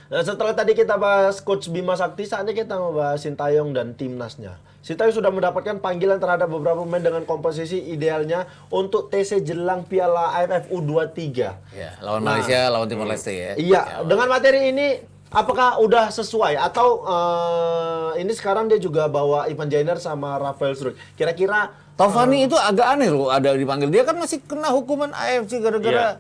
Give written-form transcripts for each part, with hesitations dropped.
Nah, setelah tadi kita bahas Coach Bima Sakti, saatnya kita membahas Sintayong dan timnasnya. Sintayong sudah mendapatkan panggilan terhadap beberapa pemain dengan komposisi idealnya untuk TC jelang Piala AFF U23. Ya, lawan Malaysia, lawan Timor Leste ya. Iya, dengan materi ini apakah udah sesuai atau ini sekarang dia juga bawa Ivan Jainer sama Rafael Struijk. Kira-kira Taufani itu agak aneh loh ada dipanggil. Dia kan masih kena hukuman AFC gara-gara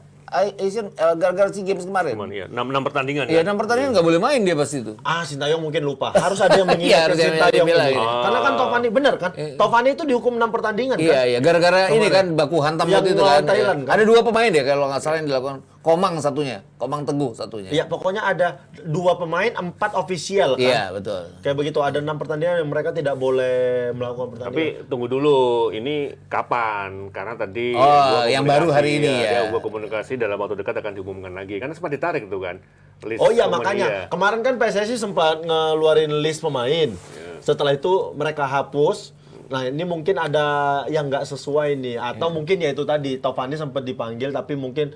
gara-gara SEA Games kemarin. Iya, 6 pertandingan. Iya, 6 pertandingan nggak boleh main dia pasti itu. Sintayong mungkin lupa. Harus ada yang mengingatkan Iya, harus ada yang Sintayong. bilang. Karena kan Taufani bener kan? Taufani itu dihukum 6 pertandingan kan? Iya, gara-gara ini kan baku hantam Yang waktu itu melawan kan. Thailand, kan? Ada 2 pemain ya kalau nggak salah yang dilakukan. Komang satunya, Komang Teguh satunya. Iya, pokoknya ada 2 pemain, 4 ofisial kan? Iya, betul. Kayak begitu, ada 6 pertandingan yang mereka tidak boleh melakukan pertandingan. Tapi tunggu dulu, ini kapan? Karena tadi yang baru hari ini ya. Gua komunikasi dalam waktu dekat akan diumumkan lagi. Karena sempat ditarik tuh kan. List Oh iya, pemain makanya dia. kemarin kan PSSI sempat ngeluarin list pemain. Setelah itu mereka hapus. Nah, ini mungkin ada yang nggak sesuai nih, atau mungkin ya itu tadi Taufani sempat dipanggil tapi mungkin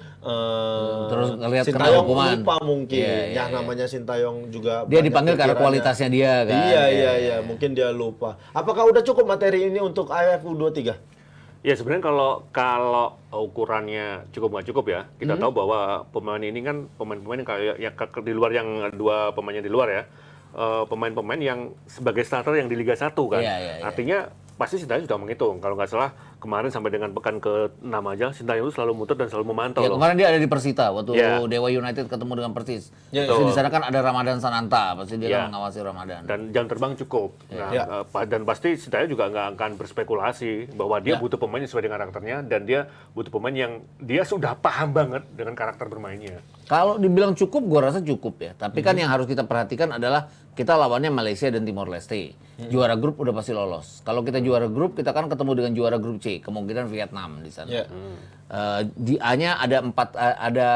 Terus ngelihat kena Sintayong hukuman. lupa mungkin. Iya, Namanya Sintayong juga Dia banyak dipanggil karena pikirannya. kualitasnya dia kan. Iya, mungkin dia lupa. Apakah udah cukup materi ini untuk AFF U23? Ya sebenarnya kalau ukurannya cukup nggak cukup ya, kita tahu bahwa pemain ini kan pemain-pemain yang kayak di luar yang 2 pemainnya di luar ya, pemain-pemain yang sebagai starter yang di Liga 1 kan. Iya. Artinya pasti Sintayong sudah menghitung. Kalau nggak salah kemarin sampai dengan pekan ke-6 aja Sintayong itu selalu muter dan selalu memantau Ya, loh. kemarin dia ada di Persita waktu Iya. Dewa United ketemu dengan Persis. Iya, Terus di sana kan ada Ramadan Sananta, pasti dia Iya. kan mengawasi Ramadan. Dan jam terbang cukup. Nah, dan pasti Sintayong juga nggak akan berspekulasi bahwa dia butuh pemain yang sesuai dengan karakternya dan dia butuh pemain yang dia sudah paham banget dengan karakter bermainnya. Kalau dibilang cukup, gua rasa cukup ya. Tapi kan yang harus kita perhatikan adalah kita lawannya Malaysia dan Timor Leste. Juara grup udah pasti lolos. Kalau kita juara grup, kita kan ketemu dengan juara grup C, kemungkinan Vietnam di sana. Iya. Di A-nya ada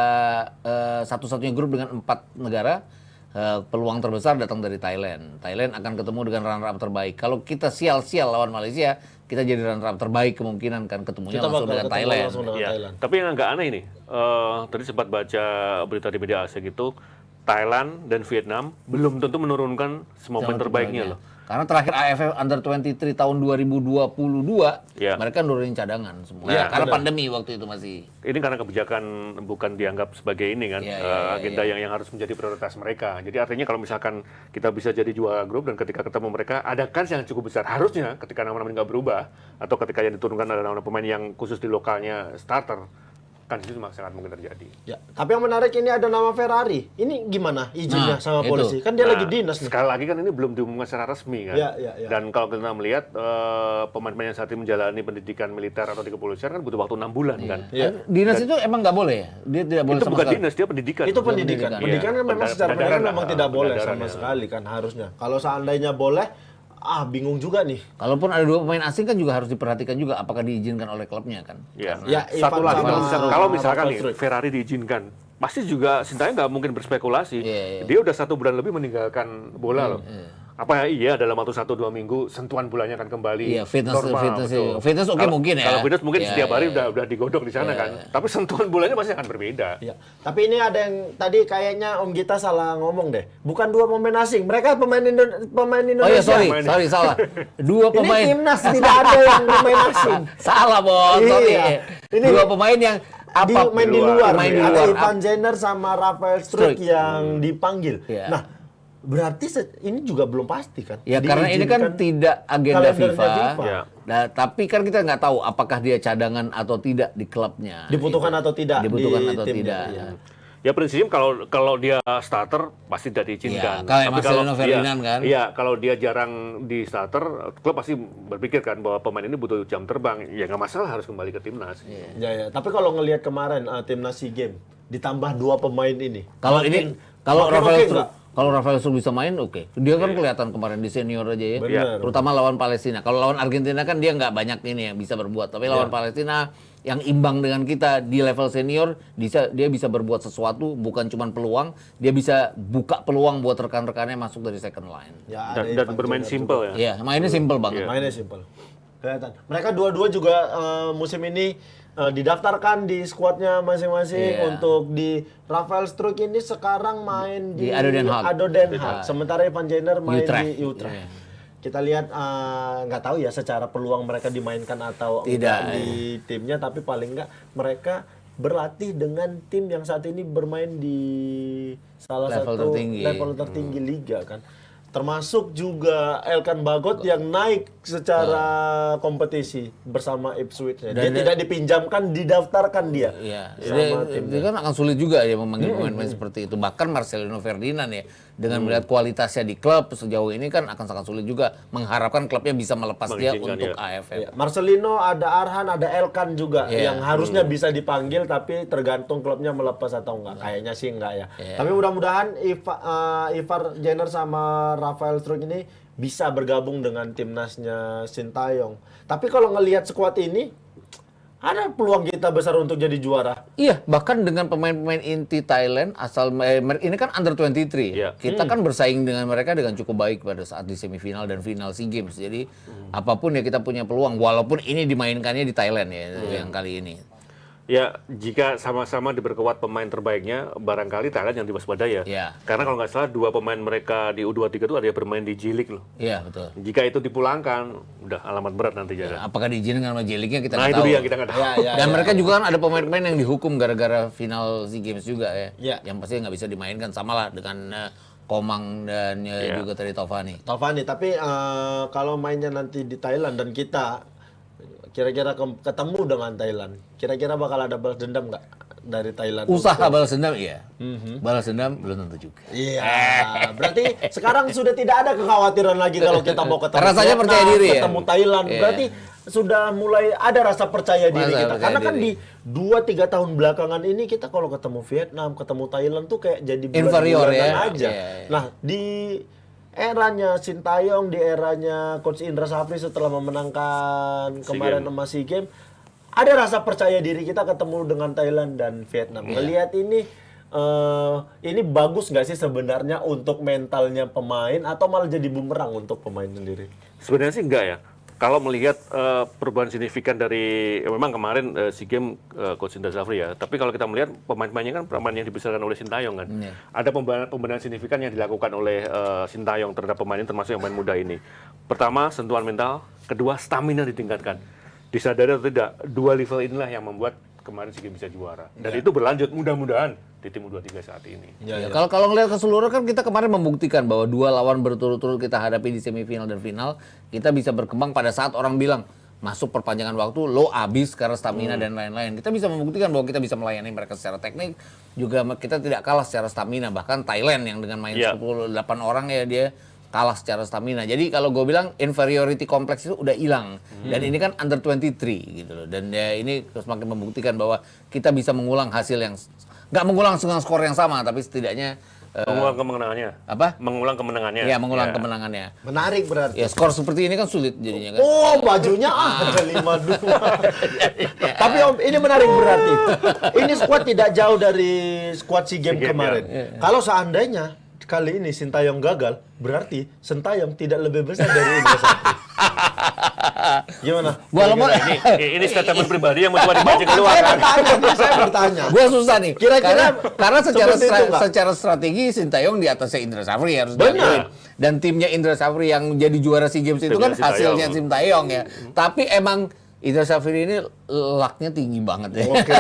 satu-satunya grup dengan 4 negara. Peluang terbesar datang dari Thailand. Thailand akan ketemu dengan runner-up terbaik. Kalau kita sial-sial lawan Malaysia, kita jadi runner-up terbaik kemungkinan kan ketemunya Kita langsung bakal dengan ketemu Thailand. langsung dengan Ya, Thailand. tapi yang agak aneh ini, tadi sempat baca berita di media Asia gitu, Thailand dan Vietnam belum tentu menurunkan semua pemain terbaiknya loh. Karena terakhir AFF Under 23 tahun 2022, Ya. mereka nurunin cadangan semua. Nah, Karena benar. pandemi waktu itu masih. Ini karena kebijakan bukan dianggap sebagai ini kan, Iya, agenda yang harus menjadi prioritas mereka. Jadi artinya kalau misalkan kita bisa jadi juara grup dan ketika ketemu mereka ada kans yang cukup besar. Harusnya ketika nama-nama nggak berubah atau ketika yang diturunkan ada nama pemain yang khusus di lokalnya starter, kan itu sangat mungkin terjadi. Ya, tapi yang menarik ini ada nama Ferrari. Ini gimana izinnya Nah, sama itu. polisi? Kan dia Nah, lagi dinas nih. sekali lagi kan ini belum diumumkan secara resmi kan. Iya. Dan kalau kita melihat pemain-pemain yang saat ini menjalani pendidikan militer atau di kepolisian kan butuh waktu 6 bulan kan. Iya. Dinas itu emang nggak boleh ya? Dia tidak boleh Itu sama bukan sekali. dinas, dia pendidikan. Itu pendidikan. Iya, Pendidikan kan memang secara pendidikan pendadaraan memang lah, tidak boleh pendadaran sama ya. sekali kan harusnya. Kalau seandainya boleh, bingung juga nih. Kalaupun ada 2 pemain asing kan juga harus diperhatikan juga apakah diizinkan oleh klubnya kan. Ya. Ya, Satu Ivan lagi sama kalau misalkan Rafael nih Struijk. Ferrari diizinkan, pasti juga Sintayong nggak mungkin berspekulasi. Iya. Dia udah 1 bulan lebih meninggalkan bola loh. Apa iya dalam waktu 1-2 minggu sentuhan bulannya akan kembali Iya, fitness normal, betul. fitness oke Kalau- mungkin ya. Kalau fitness mungkin Iya, setiap hari iya. udah digodok di sana kan. Tapi sentuhan bulannya pasti akan berbeda. Ya. Tapi ini ada yang tadi kayaknya Om Gita salah ngomong deh. Bukan 2 pemain asing, mereka pemain Oh Indonesia. ya sorry salah. 2 Ini pemain. timnas tidak ada yang pemain asing. Salah bos, Iya. sorry. Ini- 2 pemain yang Main di luar. Main di Ada luar. Ivan Jainer sama Rafael Struijk Struijk. yang dipanggil. Iya. Nah, berarti ini juga belum pasti kan? Ya karena ini kan Diizinkan tidak agenda kalendernya FIFA. FIFA. Ya. Nah, tapi kan kita nggak tahu apakah dia cadangan atau tidak di klubnya. Dibutuhkan atau tidak Dibutuhkan di atau timnya, tidak. iya. Ya prinsipnya kalau dia starter pasti tidak diizinkan. Iya, kayak Tapi Marcelino Ferdinand kan. Iya, kalau dia jarang di starter, klub pasti berpikir kan bahwa pemain ini butuh jam terbang. Ya nggak masalah harus kembali ke timnas. Ya. Tapi kalau ngelihat kemarin timnas SEA Games ditambah 2 pemain ini. Kalau makin- ini kalau makin Rafael oke Struijk nggak? kalau Rafael Struijk bisa main oke. Dia kan kelihatan kemarin di senior aja ya. Benar. Terutama lawan Palestina. Kalau lawan Argentina kan dia nggak banyak ini yang bisa berbuat. Tapi lawan Palestina yang imbang dengan kita di level senior, dia bisa berbuat sesuatu, bukan cuma peluang, dia bisa buka peluang buat rekan-rekannya masuk dari second line. Ya, ada Dan Ivan bermain Jainer simple ya. Iya, mainnya simple banget. juga. Mainnya simple. Kelihatan. Mereka dua-dua juga musim ini didaftarkan di skuadnya masing-masing. Iya. Untuk di Rafael Struijk ini sekarang main Di di ADO Den Haag. ADO Den Haag. Sementara Evan Jenner main Utrecht. di Utrecht. Iya. Kita lihat nggak tahu ya secara peluang mereka dimainkan atau Tidak, enggak di timnya, tapi paling enggak mereka berlatih dengan tim yang saat ini bermain di salah Level satu tertinggi. level tertinggi liga kan. Termasuk juga Elkan Bagot yang naik secara kompetisi bersama Ipswich. Dia Dan tidak dipinjamkan, didaftarkan dia. Iya, Sama dia kan akan sulit juga ya memanggil pemain-pemain seperti itu. Bahkan Marcelino Ferdinand ya, dengan melihat kualitasnya di klub sejauh ini kan akan sangat sulit juga mengharapkan klubnya bisa melepas dia Mengizinkan, untuk ya. AFF. Ya, Marcelino, ada Arhan, ada Elkan juga Iya. yang harusnya bisa dipanggil, tapi tergantung klubnya melepas atau enggak. Kayaknya sih enggak ya. Tapi mudah-mudahan Ivar Jenner sama Rafael Struijk ini bisa bergabung dengan timnasnya Sintayong. Tapi kalau ngelihat skuad ini, ada peluang kita besar untuk jadi juara. Iya, bahkan dengan pemain-pemain inti Thailand asal ini kan under 23. Iya. Kita kan bersaing dengan mereka dengan cukup baik pada saat di semifinal dan final SEA Games. Jadi apapun ya kita punya peluang walaupun ini dimainkannya di Thailand ya yang kali ini. Ya, jika sama-sama diperkuat pemain terbaiknya, barangkali Thailand yang diwaspadai ya. Iya. Karena kalau nggak salah, dua pemain mereka di U23 itu ada yang bermain di J-League loh. Iya, betul. Jika itu dipulangkan, udah alamat berat nanti jalan. Apakah diizinkan sama J-League-nya kita Nah, nggak itu tahu. dia, kita nggak tahu. Dan mereka juga kan ada pemain-pemain yang dihukum gara-gara final SEA Games juga ya. Iya. Yang pasti nggak bisa dimainkan, sama lah dengan Komang dan Iya. juga tadi Taufani. Taufani, tapi kalau mainnya nanti di Thailand dan kita kira-kira ketemu dengan Thailand, kira-kira bakal ada balas dendam nggak dari Thailand? Usaha balas dendam iya. Balas dendam belum tentu juga. Iya, berarti sekarang sudah tidak ada kekhawatiran lagi kalau kita mau ketemu Rasanya Vietnam, percaya diri ya? ketemu Thailand. Iya. Berarti sudah mulai ada rasa percaya diri Rasa kita. percaya Karena kan diri. di 2-3 tahun belakangan ini kita kalau ketemu Vietnam, ketemu Thailand tuh kayak jadi Inferior bulan-bulanan ya. aja. Iya, iya. Nah, di eranya Sintayong, di eranya Coach Indra Safri setelah memenangkan kemarin Games. sama SEA Games, ada rasa percaya diri kita ketemu dengan Thailand dan Vietnam. Ngelihat ini bagus nggak sih sebenarnya untuk mentalnya pemain atau malah jadi bumerang untuk pemain sendiri? Sebenarnya sih enggak ya. Kalau melihat perubahan signifikan dari memang kemarin SEA Games Coach Indra Safri ya, tapi kalau kita melihat pemain-pemainnya kan pemain yang dibesarkan oleh Sintayong kan. Iya. Ada pembenahan signifikan yang dilakukan oleh Sintayong terhadap pemain ini, termasuk yang pemain muda ini. Pertama, sentuhan mental, kedua stamina ditingkatkan. Disadari atau tidak, dua level inilah yang membuat kemarin SEA Games bisa juara. Dan itu berlanjut mudah-mudahan di tim U23 saat ini. Ya, kalau ngelihat keseluruhan kan kita kemarin membuktikan bahwa dua lawan berturut-turut kita hadapi di semifinal dan final, kita bisa berkembang pada saat orang bilang masuk perpanjangan waktu, lo abis karena stamina dan lain-lain. Kita bisa membuktikan bahwa kita bisa melayani mereka secara teknik, juga kita tidak kalah secara stamina. Bahkan Thailand yang dengan main Iya. 8 orang ya dia kalah secara stamina. Jadi kalau gue bilang inferiority kompleks itu udah hilang. Dan ini kan under 23 gitu loh. Dan ya ini semakin membuktikan bahwa kita bisa mengulang hasil yang nggak mengulang dengan skor yang sama, tapi setidaknya Mengulang kemenangannya. apa? Mengulang kemenangannya. Ya mengulang Ya. kemenangannya. Menarik berarti. Ya skor seperti ini kan sulit jadinya kan. Oh, bajunya ada 5-2. Tapi Om, ini menarik berarti. Ini skuad tidak jauh dari skuad SEA Games SEA Games, kemarin. Kalau seandainya kali ini Sintayong gagal, berarti Sintayong tidak lebih besar dari Indra Safri. Gimana? Walaupun Ini statement pribadi yang mau coba dibaca keluar Saya kan. bertanya, saya bertanya. gue susah nih. Kira-kira karena secara seperti itu nggak? secara strategi Sintayong di atasnya Indra Safri harus Benar. diakuin. Dan timnya Indra Safri yang jadi juara SEA Games itu Timnya kan Sintayong. hasilnya Sintayong ya. Tapi emang Indra Safri ini lucknya tinggi banget ya. Oke.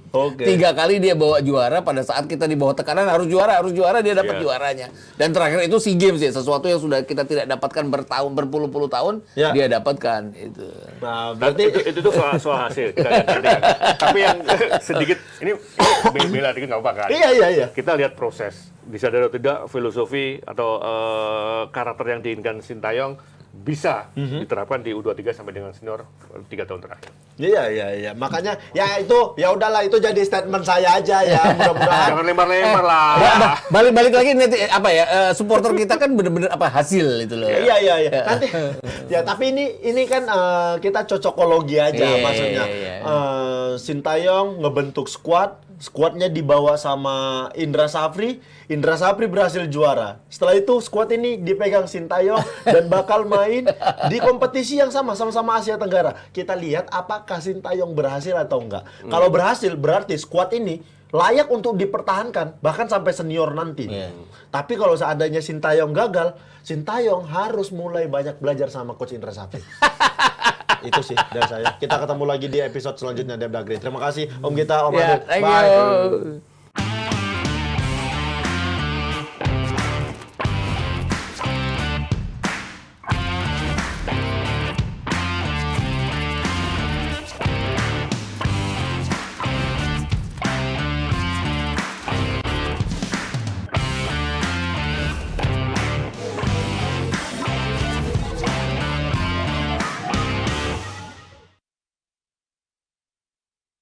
Oke. 3 kali dia bawa juara pada saat kita di bawah tekanan harus juara dia dapat Iya. juaranya. Dan terakhir itu SEA Games ya, sesuatu yang sudah kita tidak dapatkan berpuluh-puluh tahun Ya. dia dapatkan itu. Nah, Dan berarti itu tuh soal hasil kita lihat nanti kan. Tapi yang sedikit ini bela dikit nggak apa-apa kan. iya. Kita lihat proses. Disadari atau tidak filosofi atau karakter yang diinginkan Sintayong bisa diterapkan di U23 sampai dengan senior 3 tahun terakhir. Iya. Makanya ya itu ya udahlah itu jadi statement saya aja ya. Mudah-mudahan Jangan lempar-lempar lah. Balik lagi nanti apa ya supporter kita kan bener-bener apa hasil itu loh. Iya. Nanti ya tapi ini kan kita cocokologi aja Iya, maksudnya. iya. Sintayong ngebentuk skuad Skuadnya dibawa sama Indra Safri berhasil juara. Setelah itu skuad ini dipegang Sintayong dan bakal main di kompetisi yang sama-sama Asia Tenggara. Kita lihat apakah Sintayong berhasil atau enggak. Kalau berhasil berarti skuad ini layak untuk dipertahankan bahkan sampai senior nanti. Tapi kalau seandainya Sintayong gagal, Sintayong harus mulai banyak belajar sama coach Indra Safri. Itu sih dari saya. Kita ketemu lagi di episode selanjutnya Debda Green. Terima kasih Om Gita, Om Adit. Thank Bye. you.